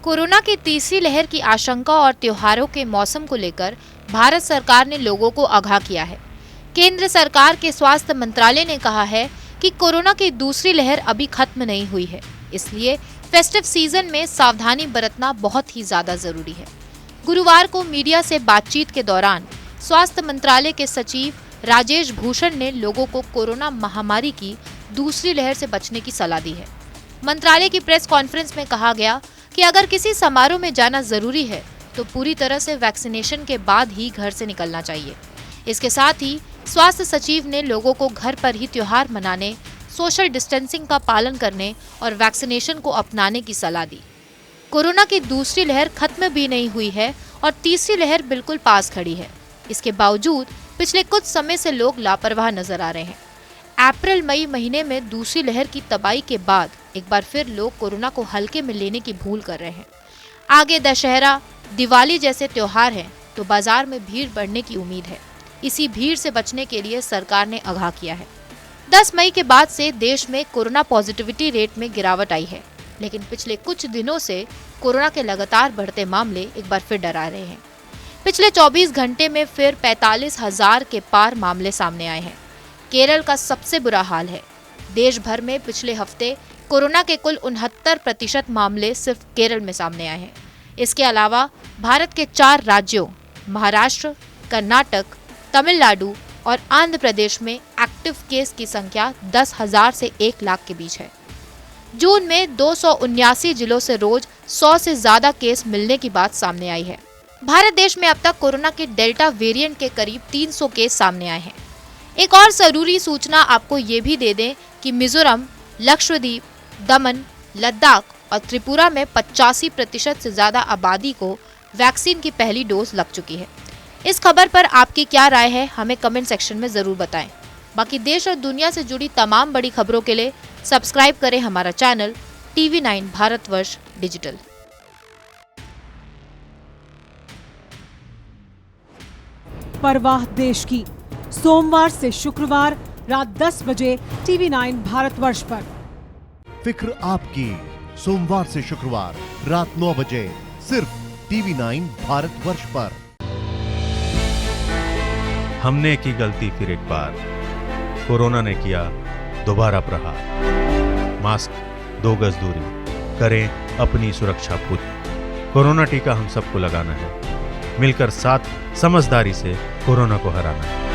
Corona की तीसरी लहर की आशंका और त्योहारों के मौसम को लेकर भारत सरकार ने लोगों को आगाह किया है। केंद्र सरकार के स्वास्थ्य मंत्रालय ने कहा है कि कोरोना की दूसरी लहर अभी खत्म नहीं हुई है, इसलिए फेस्टिव सीजन में सावधानी बरतना बहुत ही ज्यादा जरूरी है। गुरुवार को मीडिया से बातचीत के दौरान स्वास्थ्य मंत्रालय के सचिव राजेश भूषण ने लोगों को कोरोना महामारी की दूसरी लहर से बचने की सलाह दी है। मंत्रालय की प्रेस कॉन्फ्रेंस में कहा गया कि अगर किसी समारोह में जाना जरूरी है तो पूरी तरह से वैक्सीनेशन के बाद ही घर से निकलना चाहिए। इसके साथ ही स्वास्थ्य सचिव ने लोगों को घर पर ही त्योहार मनाने, सोशल डिस्टेंसिंग का पालन करने और वैक्सीनेशन को अपनाने की सलाह दी। कोरोना की दूसरी लहर खत्म भी नहीं हुई है और तीसरी लहर बिल्कुल पास खड़ी है। इसके बावजूद पिछले कुछ समय से लोग लापरवाह नजर आ रहे हैं। अप्रैल मई महीने में दूसरी लहर की तबाही के बाद एक बार फिर लोग कोरोना को हल्के में लेने की भूल कर रहे हैं। आगे दशहरा, दिवाली जैसे त्योहार हैं तो बाजार में भीड़ बढ़ने की उम्मीद है। इसी भीड़ से बचने के लिए सरकार ने आगाह किया है। 10 मई के बाद से देश में कोरोना पॉजिटिविटी रेट में गिरावट आई है, लेकिन पिछले कुछ दिनों से कोरोना के लगातार बढ़ते मामले एक बार फिर डरा रहे हैं। पिछले 24 घंटे में फिर 45,000 के पार मामले सामने आए हैं। केरल का सबसे बुरा हाल है। देश भर में पिछले हफ्ते कोरोना के कुल 69% मामले सिर्फ केरल में सामने आए हैं। इसके अलावा भारत के 4 राज्यों महाराष्ट्र, कर्नाटक, तमिलनाडु और आंध्र प्रदेश में एक्टिव केस की संख्या 10,000 से 1 लाख के बीच है। जून में 279 जिलों से रोज 100 से ज्यादा केस मिलने की बात सामने आई है। भारत देश में अब तक कोरोना के डेल्टा वेरिएंट के करीब 300 केस सामने आए हैं। एक और जरूरी सूचना आपको ये भी दे दें कि मिजोरम, लक्षद्वीप, दमन, लद्दाख और त्रिपुरा में 85% से ज्यादा आबादी को वैक्सीन की पहली डोज लग चुकी है। इस खबर पर आपकी क्या राय है, हमें कमेंट सेक्शन में जरूर बताएं। बाकी देश और दुनिया से जुड़ी तमाम बड़ी खबरों के लिए सब्सक्राइब करें हमारा चैनल TV9 भारतवर्ष डिजिटल। परवाह देश की, सोमवार से शुक्रवार रात 10 बजे TV9 भारतवर्ष पर। फिक्र आपकी, सोमवार से शुक्रवार रात 9 बजे सिर्फ TV9 भारतवर्ष पर। हमने की गलती फिर एक बार, कोरोना ने किया दोबारा प्रहार। मास्क, 2 गज दूरी, करें अपनी सुरक्षा पूरी। कोरोना टीका हम सबको लगाना है, मिलकर साथ समझदारी से कोरोना को हराना है।